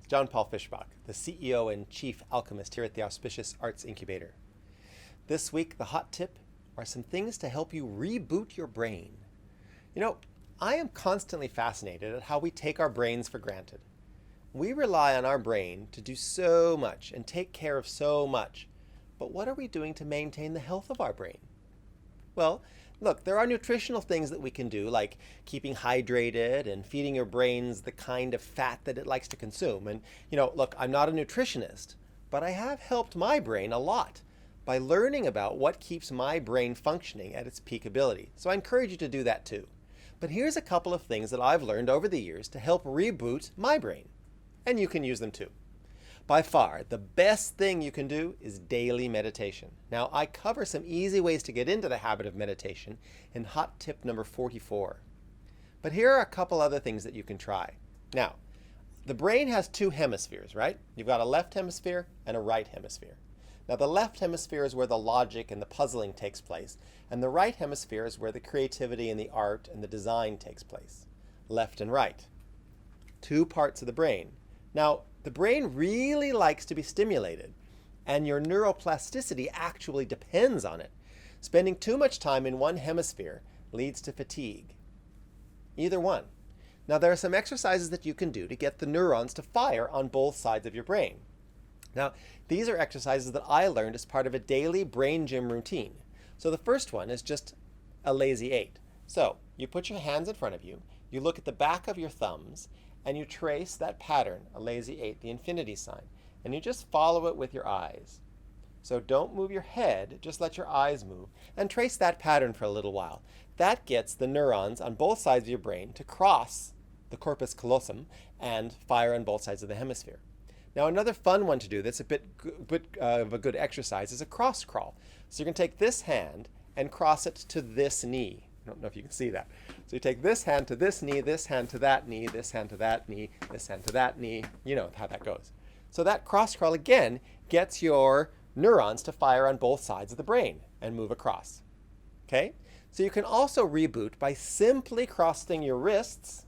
It's John Paul Fischbach, the CEO and Chief Alchemist here at the Auspicious Arts Incubator. This week, the hot tip are some things to help you reboot your brain. You know, I am constantly fascinated at how we take our brains for granted. We rely on our brain to do so much and take care of so much, but what are we doing to maintain the health of our brain? Well, look, there are nutritional things that we can do, like keeping hydrated and feeding your brains the kind of fat that it likes to consume. And, look, I'm not a nutritionist, but I have helped my brain a lot by learning about what keeps my brain functioning at its peak ability. So I encourage you to do that too. But here's a couple of things that I've learned over the years to help reboot my brain. And you can use them too. By far, the best thing you can do is daily meditation. Now, I cover some easy ways to get into the habit of meditation in hot tip number 44. But here are a couple other things that you can try. Now, the brain has two hemispheres, right? You've got a left hemisphere and a right hemisphere. Now, the left hemisphere is where the logic and the puzzling takes place, and the right hemisphere is where the creativity and the art and the design takes place. Left and right. Two parts of the brain. Now, the brain really likes to be stimulated, and your neuroplasticity actually depends on it. Spending too much time in one hemisphere leads to fatigue. Either one. Now, there are some exercises that you can do to get the neurons to fire on both sides of your brain. Now, these are exercises that I learned as part of a daily brain gym routine. So the first one is just a lazy 8. So you put your hands in front of you, you look at the back of your thumbs, and you trace that pattern, a lazy 8, the infinity sign, and you just follow it with your eyes. So don't move your head, just let your eyes move, and trace that pattern for a little while. That gets the neurons on both sides of your brain to cross the corpus callosum and fire on both sides of the hemisphere. Now, another fun one to do that's a bit of a good exercise is a cross crawl. So you're going to take this hand and cross it to this knee. I don't know if you can see that. So you take this hand to this knee, this hand to that knee, this hand to that knee, this hand to that knee. You know how that goes. So that cross crawl again gets your neurons to fire on both sides of the brain and move across. Okay? So you can also reboot by simply crossing your wrists.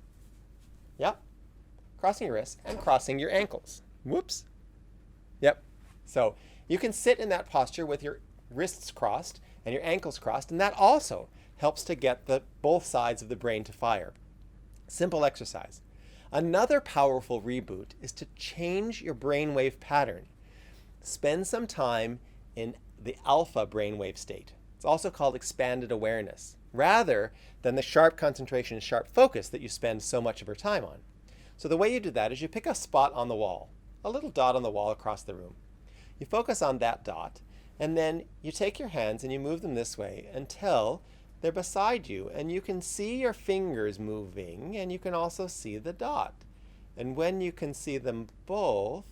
Yep. Crossing your wrists and crossing your ankles. Whoops. Yep. So you can sit in that posture with your wrists crossed and your ankles crossed, and that also helps to get both sides of the brain to fire. Simple exercise. Another powerful reboot is to change your brainwave pattern. Spend some time in the alpha brainwave state. It's also called expanded awareness, rather than the sharp concentration and sharp focus that you spend so much of your time on. So the way you do that is you pick a spot on the wall, a little dot on the wall across the room. You focus on that dot, and then you take your hands and you move them this way until they're beside you, and you can see your fingers moving, and you can also see the dot. And when you can see them both,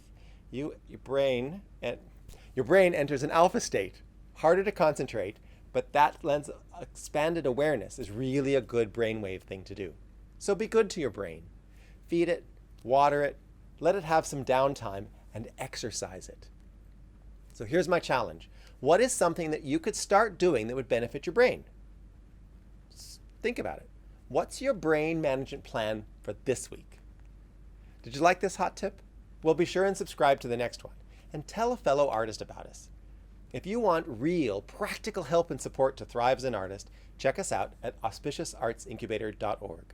your brain enters an alpha state. Harder to concentrate, but that lends expanded awareness is really a good brainwave thing to do. So be good to your brain. Feed it, water it, let it have some downtime, and exercise it. So here's my challenge. What is something that you could start doing that would benefit your brain? Think about it. What's your brain management plan for this week? Did you like this hot tip? Well, be sure and subscribe to the next one, and tell a fellow artist about us. If you want real, practical help and support to thrive as an artist, check us out at auspiciousartsincubator.org.